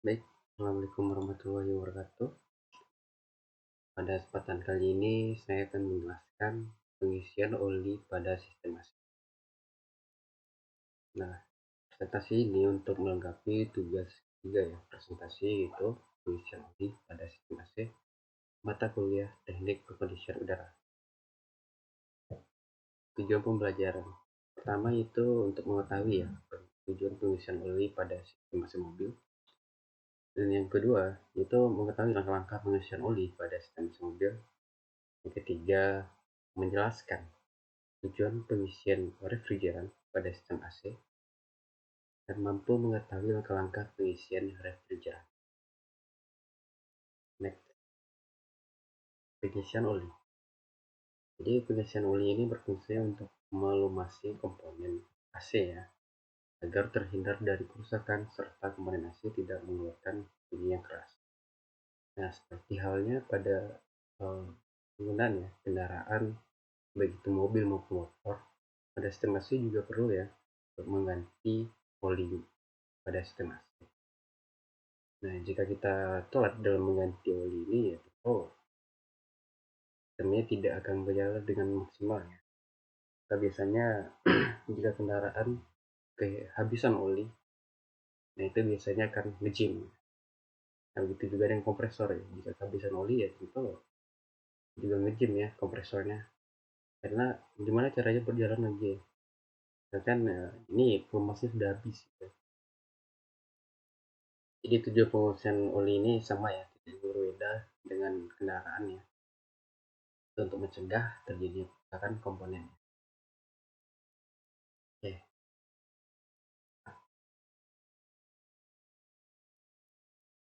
Baik, Assalamualaikum warahmatullahi wabarakatuh. Pada kesempatan kali ini saya akan menjelaskan pengisian oli pada sistem AC. Nah, presentasi ini untuk melengkapi tugas ketiga ya, presentasi itu pengisian oli pada sistem AC, mata kuliah teknik pengkondisian udara. Tujuan pembelajaran pertama itu untuk mengetahui ya tujuan pengisian oli pada sistem AC mobil. Dan yang kedua itu mengetahui langkah-langkah pengisian oli pada sistem AC mobil. Yang ketiga, menjelaskan tujuan pengisian refrigeran pada sistem AC dan mampu mengetahui langkah-langkah pengisian refrigeran. Next, pengisian oli. Jadi pengisian oli ini berfungsi untuk melumasi komponen AC ya, agar terhindar dari kerusakan serta komponen AC tidak mengeluarkan bunyi yang keras. Nah, seperti halnya pada penggunaan ya, kendaraan baik itu mobil maupun motor, pada sistem AC juga perlu ya untuk mengganti oli pada sistem AC. Nah, jika kita telat dalam mengganti oli ini, ya tentu sistemnya tidak akan berjalan dengan maksimal ya. Kita biasanya jika kendaraan kehabisan oli, nah itu biasanya akan ngejim. Nah, begitu juga dengan kompresor ya. Jika kehabisan oli ya tentu juga ngejim ya kompresornya. Karena gimana caranya berjalan lagi ya. Kan ini pelumasnya sudah habis ya. Jadi tujuan pengisian oli ini sama ya, tidak berbeda dengan kendaraan ya. Untuk mencegah terjadinya kerusakan komponen. Oke.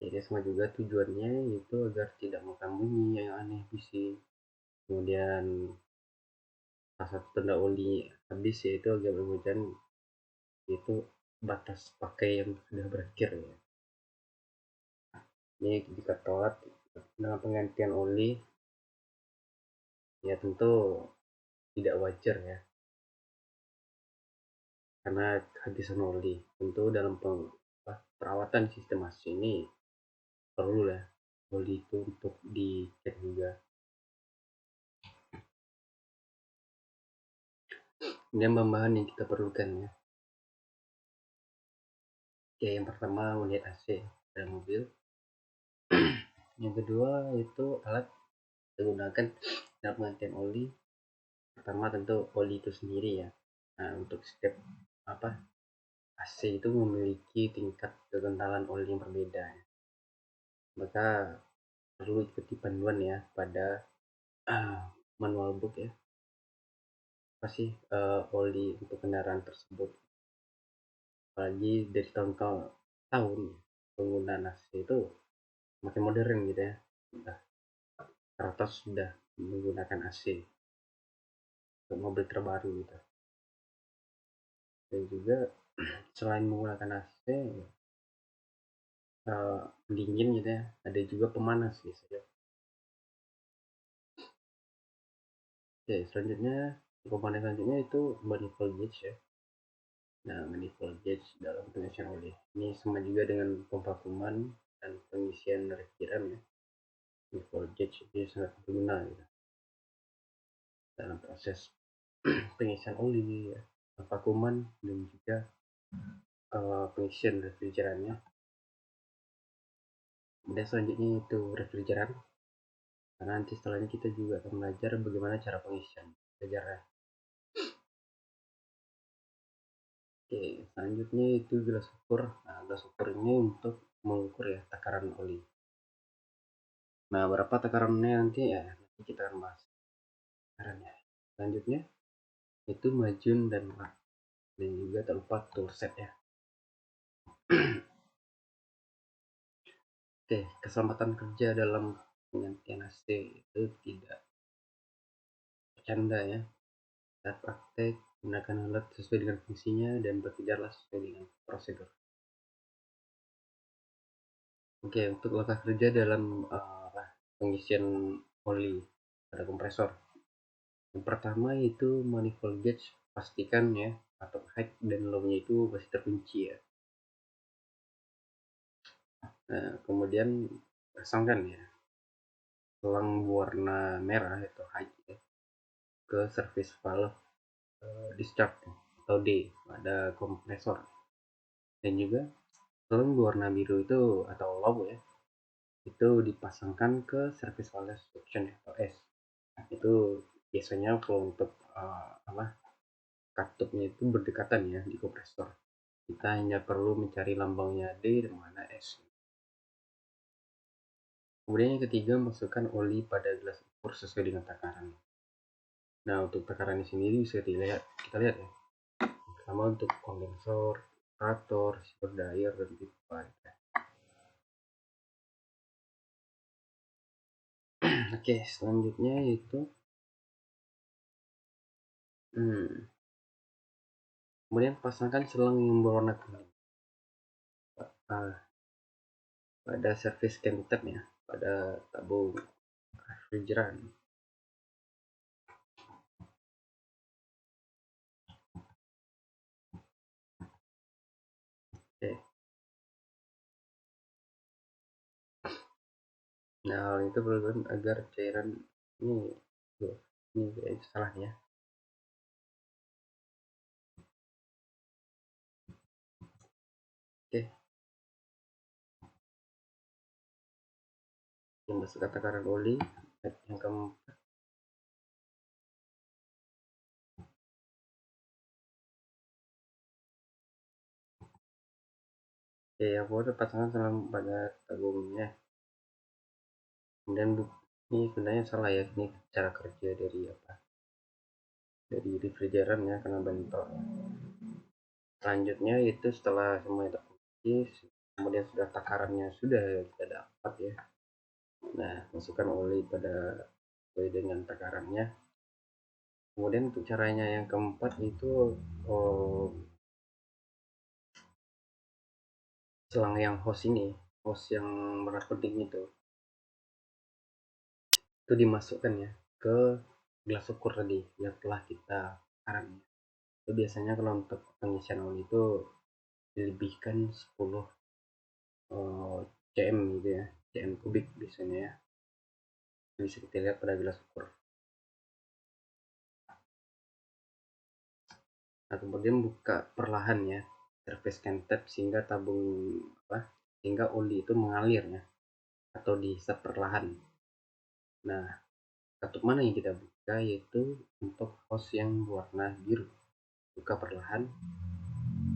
Jadi sama juga tujuannya itu agar tidak mengeluarkan bunyi yang aneh, bising. Kemudian salah satu tanda oli habis yaitu agar hujan itu batas pakai yang sudah berakhir ya. Ini jika telat dengan penggantian oli ya tentu tidak wajar ya, karena kehabisan oli. Tentu dalam perawatan sistem AC ini perlu lah oli itu untuk dicek juga. Ini bahan yang kita perlukan ya. Oke, yang pertama unit AC pada mobil. Yang kedua itu alat digunakan dalam penggantian oli. Pertama tentu oli itu sendiri ya. Nah, untuk setiap AC itu memiliki tingkat kekentalan oli yang berbeda ya. Maka perlu ikuti panduan ya pada manual book ya. Apa sih oli untuk kendaraan tersebut. Apalagi dari tahun penggunaan AC itu makin modern gitu ya. Rata sudah menggunakan AC untuk mobil terbaru gitu. Dan juga selain menggunakan AC dingin gitu ya, ada juga pemanas gitu ya. Oke, selanjutnya komponen selanjutnya itu manifold gauge ya. Nah, manifold gauge dalam pengisian oli ini sama juga dengan pompa kuman dan pengisian refrigeran ya. Manifold gauge ini sangat berguna gitu dalam proses pengisian oli ya, pompa kuman dan juga pengisian refrigerannya. Kemudian selanjutnya itu refrigeran. Karena nanti setelahnya kita juga akan belajar bagaimana cara pengisian sejarah. Oke, selanjutnya itu gelas ukur. Nah, gelas ukur ini untuk mengukur ya takaran oli. Nah, berapa takarannya nanti ya nanti kita akan bahas takarannya. Selanjutnya itu majun dan rak, dan juga tak lupa toolset ya. Oke, keselamatan kerja dalam penggantian AC itu tidak bercanda ya. Saat praktek, gunakan alat sesuai dengan fungsinya dan bekerjalah sesuai dengan prosedur. Oke, untuk langkah kerja dalam pengisian oli pada kompresor. Yang pertama itu manifold gauge, pastikan ya atau height dan low-nya itu masih terkunci ya. Nah, kemudian pasangkan ya selang berwarna merah atau H ya, ke service valve discharge atau D pada kompresor, dan juga selang berwarna biru itu atau low ya, itu dipasangkan ke service valve suction atau S. Itu biasanya kalau untuk katupnya itu berdekatan ya di kompresor. Kita hanya perlu mencari lambangnya D dan mana S. Kemudian yang ketiga, masukkan oli pada gelas ukur sesuai dengan takaran. Nah, untuk takarannya sendiri bisa kita lihat ya. Sama untuk kondensor, evaporator, receiver dryer, dan pipa. Oke, selanjutnya itu kemudian pasangkan selang yang berwarna kuning pada service cantep ya, pada tabung refrigeran. Oke. Nah, hal itu perlu agar cairan ini salah ya. Oke. Yang masuk takaran oli yang keempat. Oke, yang kedua pasangan selang pada tabungnya. Kemudian ini sebenarnya salah ya, ini cara kerja dari refrigeran ya, kena bentrok. Selanjutnya itu setelah semuanya terkunci, kemudian sudah takarannya sudah kita dapat ya. Nah, masukkan oli pada sesuai dengan takarannya. Kemudian untuk caranya yang keempat itu selang yang hose yang merah penting itu dimasukkan ya ke gelas ukur tadi yang telah kita takaran. Itu biasanya kalau untuk pengisian oli itu dilebihkan 10 cm gitu ya, cm kubik biasanya ya, bisa kita lihat pada gelas ukur. Nah, kemudian buka perlahan ya surface cantep sehingga sehingga oli itu mengalir ya, atau dihisap perlahan. Nah, katup mana yang kita buka, yaitu untuk hose yang warna biru. Buka perlahan,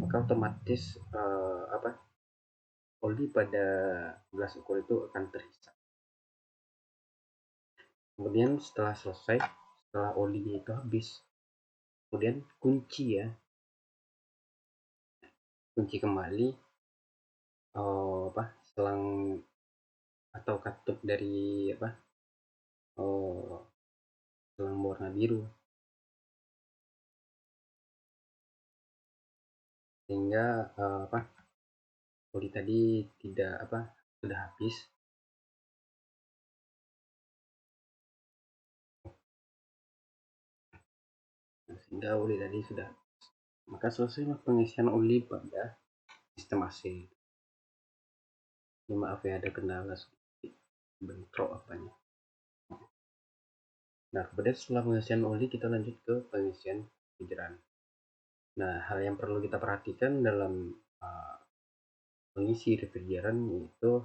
maka otomatis oli pada gelas ukur itu akan terhisap. Kemudian setelah selesai, setelah olinya itu habis, kemudian kunci kembali selang atau katup dari selang warna biru, sehingga oli tadi tidak sudah habis. Nah, sehingga oli tadi sudah, maka selesailah pengisian oli pada sistem AC. Ini maaf ya, ada kendala sedikit, bentrok apanya. Nah, kemudian setelah pengisian oli, kita lanjut ke pengisian refrigeran. Nah, hal yang perlu kita perhatikan dalam mengisi refrigeran yaitu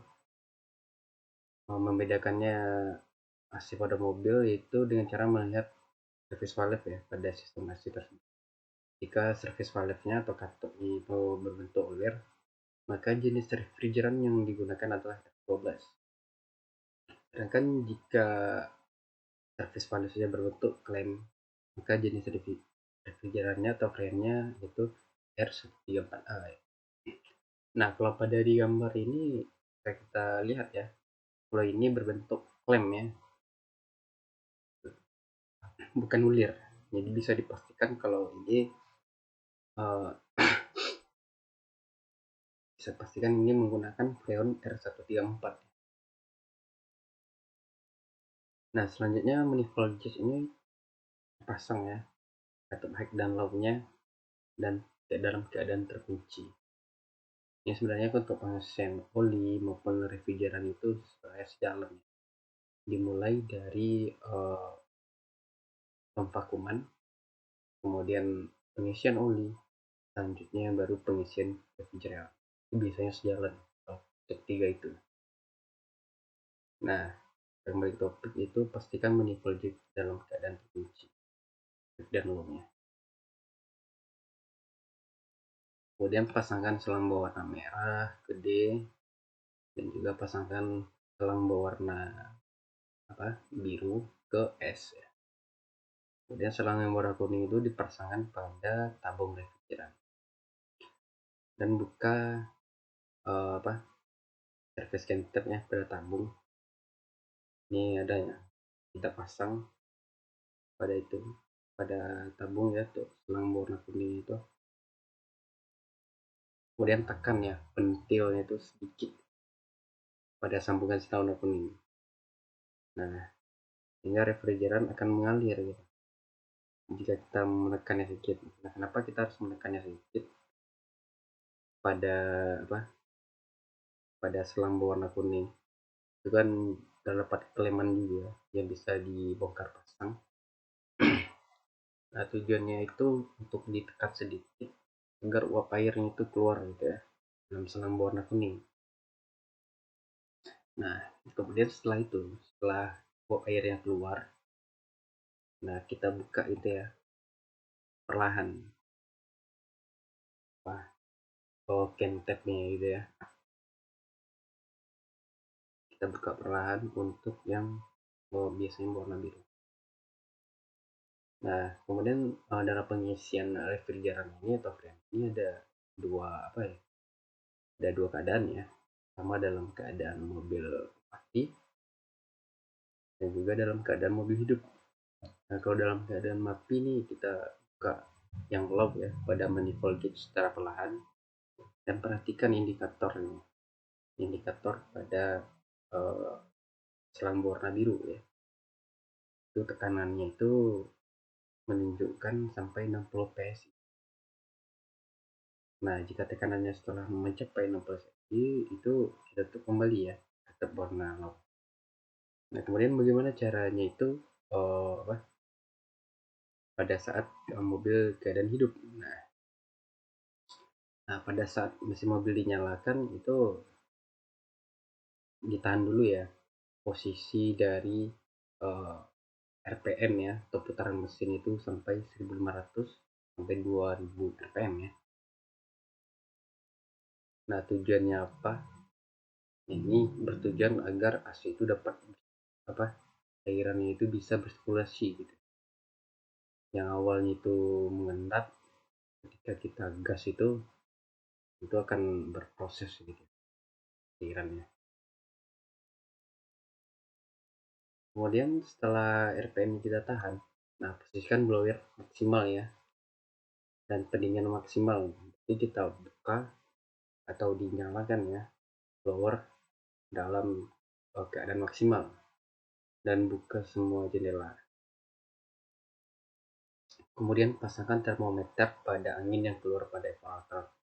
membedakannya AC pada mobil, yaitu dengan cara melihat service valve ya pada sistem AC tersebut. Jika service valve-nya atau katupnya itu berbentuk ulir, maka jenis refrigeran yang digunakan adalah R12. Sedangkan jika service valve-nya berbentuk klem, maka jenis refrigerannya atau variannya itu R134A. Nah, kalau pada di gambar ini kita lihat ya, kalau ini berbentuk klem ya, bukan ulir. Jadi bisa dipastikan kalau ini bisa pastikan ini menggunakan freon R134. Nah, selanjutnya manifold gauge ini pasang ya, katup high dan low-nya, dan dalam keadaan terkunci. Ini sebenarnya untuk pengisian oli maupun refrigeran itu sejalan. Dimulai dari pemvakuman, kemudian pengisian oli, selanjutnya baru pengisian refrigeran. Itu biasanya sejalan ketiga itu. Nah, kembali ke topik itu, pastikan manifold jeep dalam keadaan terkunci dan lubangnya. Kemudian pasangkan selang berwarna merah gede dan juga pasangkan selang berwarna biru ke es ya. Kemudian selang yang warna kuning itu dipasangkan pada tabung refrigeran dan buka service counternya pada tabung. Ini ada ya, kita pasang pada tabung ya, tuh selang warna kuning itu. Kemudian tekan ya pentilnya itu sedikit pada sambungan selang warna kuning. Nah, sehingga refrigeran akan mengalir gitu jika kita menekannya sedikit. Nah, kenapa kita harus menekannya sedikit pada selang berwarna kuning? Itu kan terdapat keleman juga yang bisa dibongkar pasang. Nah, tujuannya itu untuk ditekan sedikit agar uap airnya itu keluar gitu ya dalam selang berwarna kuning. Nah, kemudian setelah uap airnya keluar, nah kita buka itu ya perlahan tapnya gitu ya. Kita buka perlahan untuk yang biasanya warna biru. Nah, kemudian dalam pengisian refrigeran ini atau fan ini ada dua keadaan ya. Sama dalam keadaan mobil mati dan juga dalam keadaan mobil hidup. Nah, kalau dalam keadaan mati nih kita buka yang lock ya pada manifold gauge secara perlahan dan perhatikan indikator pada selang berwarna biru ya. Itu tekanannya itu menunjukkan sampai 60 PSI. Nah, jika tekanannya setelah mencapai 60 PSI itu kita tutup kembali ya, tetap warna lock. Nah, kemudian bagaimana caranya itu pada saat mobil keadaan hidup. Nah, pada saat mesin mobil dinyalakan itu ditahan dulu ya posisi dari RPM ya, atau putaran mesin itu sampai 1500 sampai 2000 RPM ya. Nah, tujuannya apa? Ini bertujuan agar AC itu dapat cairannya itu bisa bersirkulasi gitu. Yang awalnya itu mengendap, ketika kita gas itu akan berproses gitu cairannya. Kemudian setelah RPM kita tahan, nah posisikan blower maksimal ya dan pendingin maksimal. Jadi kita buka atau dinyalakan ya blower dalam keadaan maksimal dan buka semua jendela. Kemudian pasangkan termometer pada angin yang keluar pada evaporator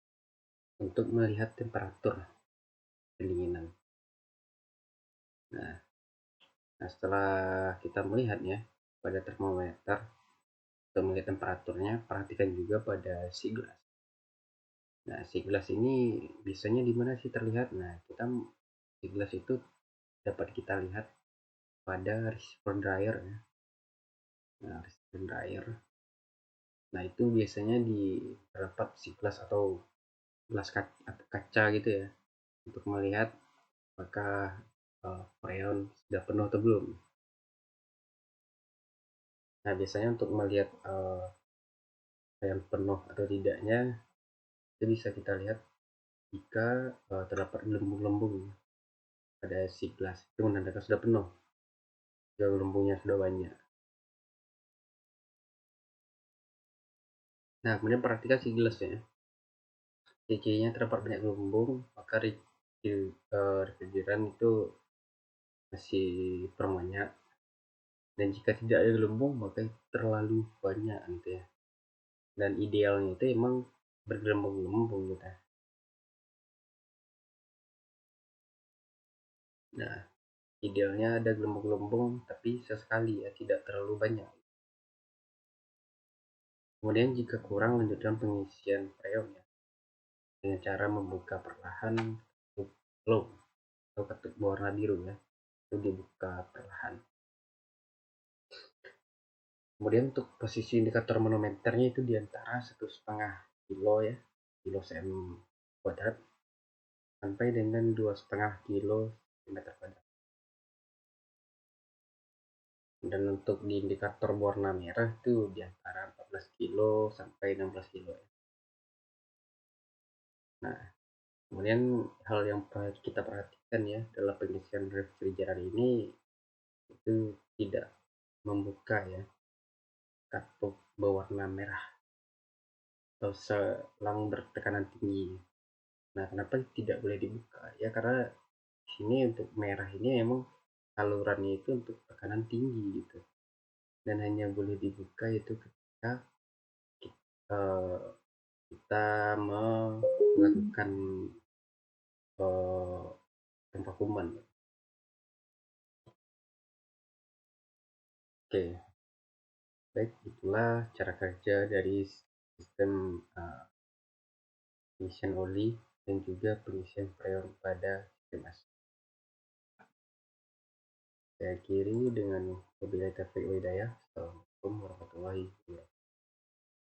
untuk melihat temperatur pendinginan. Nah, setelah kita melihat ya pada termometer untuk melihat temperaturnya, perhatikan juga pada si gelas. Nah, si gelas ini biasanya di mana sih terlihat? Nah, si gelas itu dapat kita lihat pada receiver dryer ya. Nah, receiver dryer. Nah, itu biasanya terdapat si gelas atau gelas kaca gitu ya untuk melihat apakah freon sudah penuh atau belum. Nah, biasanya untuk melihat freon penuh atau tidaknya itu bisa kita lihat jika terdapat gelembung-gelembung pada si gelas, itu menandakan sudah penuh, jika gelembungnya sudah banyak. Nah, kemudian perhatikan si gelasnya. Cirinya terdapat banyak gelembung, maka refrigeran itu masih perbanyak. Dan jika tidak ada gelembung, maka terlalu banyak gitu ya. Dan idealnya itu emang bergelembung-gelembung gitu. Nah, idealnya ada gelembung-gelembung tapi sesekali ya, tidak terlalu banyak. Kemudian jika kurang, lanjutkan pengisian freon ya, dengan cara membuka perlahan ketuk glow atau ketuk berwarna biru ya, itu dibuka perlahan. Kemudian untuk posisi indikator manometernya itu di antara 1,5 kilo ya, kilo cm kuadrat, sampai dengan 2,5 kilo cm kuadrat. Dan untuk di indikator berwarna merah itu di antara 14 kilo sampai 16 kilo ya. Nah, kemudian hal yang kita perhatikan ya dalam pengisian refrigeran ini itu tidak membuka ya katup berwarna merah atau selang bertekanan tinggi. Nah, kenapa tidak boleh dibuka? Ya karena di sini untuk merah ini emang salurannya itu untuk tekanan tinggi gitu. Dan hanya boleh dibuka itu ketika eh, kita melakukan pemvakuman. Oke, baik itulah cara kerja dari sistem pengisian oli dan juga pengisian freon pada sistem AC. Saya akhiri dengan wabillahi taufiq wal hidayah. Assalamualaikum warahmatullahi wabarakatuh.